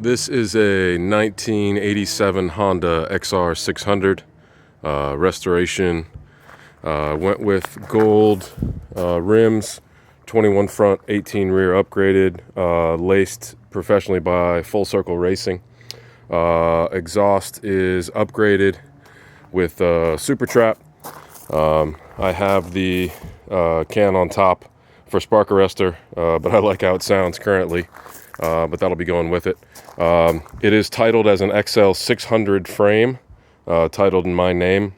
This is a 1987 Honda XR600 restoration. Went with gold rims, 21 front, 18 rear upgraded, laced professionally by Full Circle Racing. Exhaust is upgraded with Super Trap. I have the can on top for spark arrestor, but I like how it sounds currently. But that'll be going with it. It is titled as an XL600 frame, titled in my name,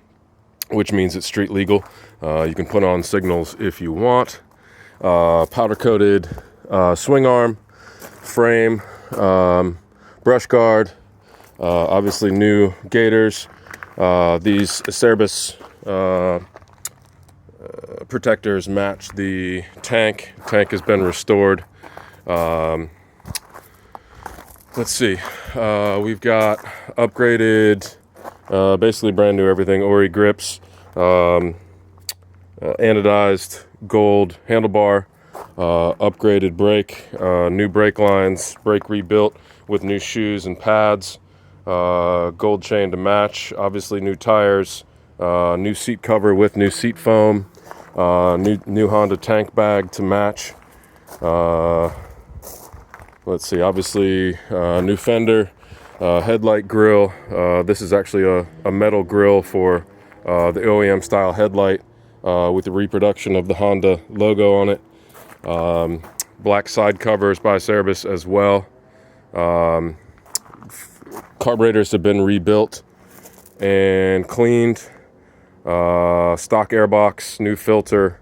which means it's street legal. You can put on signals if you want. Powder coated swing arm, frame, brush guard, obviously new gaiters. These Cerebus protectors match the tank. Tank has been restored. Let's see, we've got upgraded, basically brand new everything, Ori grips, anodized gold handlebar, upgraded brake, new brake lines, brake rebuilt with new shoes and pads, gold chain to match, obviously new tires, new seat cover with new seat foam, new Honda tank bag to match. Let's see, obviously new fender, headlight grill. This is actually a metal grill for the OEM style headlight with the reproduction of the Honda logo on it. Black side covers by Cerebus as well. Carburetors have been rebuilt and cleaned. Stock airbox, new filter.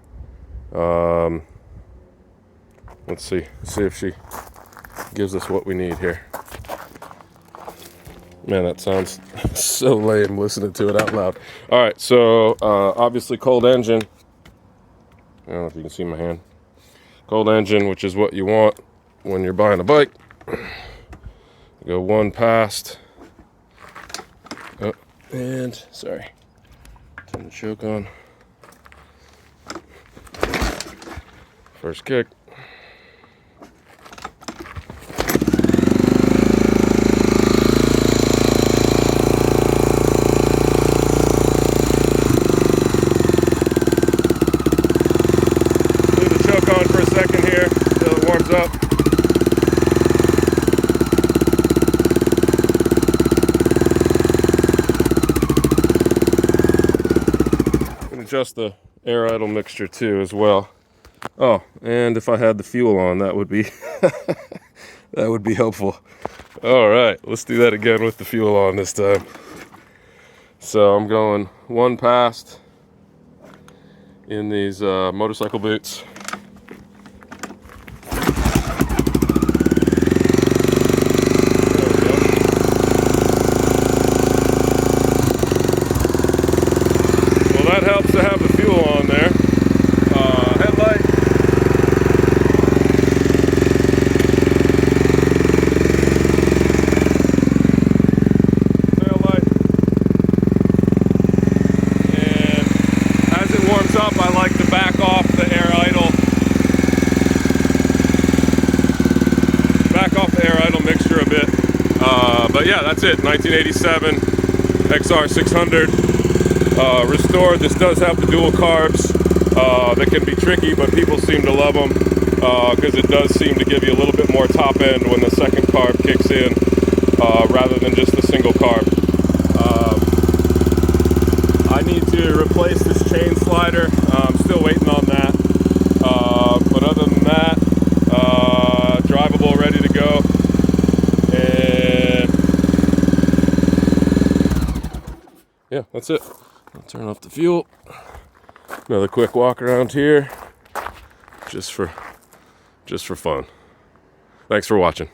Let's see if she gives us what we need here. Man, that sounds so lame listening to it out loud. All right, so obviously cold engine. I don't know if you can see my hand. Cold engine, which is what you want when you're buying a bike. Go one past. Oh, and sorry, turn the choke on. First kick. On for a second here until it warms up. You can adjust the air idle mixture too as well. Oh, and if I had the fuel on, that would be that would be helpful. All right, let's do that again with the fuel on this time. So I'm going one past in these motorcycle boots. That helps to have the fuel on there. Headlight. Tail light. And as it warms up, I like to back off the air idle. Back off the air idle mixture a bit. But yeah, that's it. 1987 XR600. Restored. This does have the dual carbs that can be tricky, but people seem to love them because it does seem to give you a little bit more top end when the second carb kicks in rather than just the single carb. I need to replace this chain slider. I'm still waiting on that, but other than that, drivable, ready to go. And yeah, that's it. I'll turn off the fuel. Another quick walk around here, just for fun. Thanks for watching.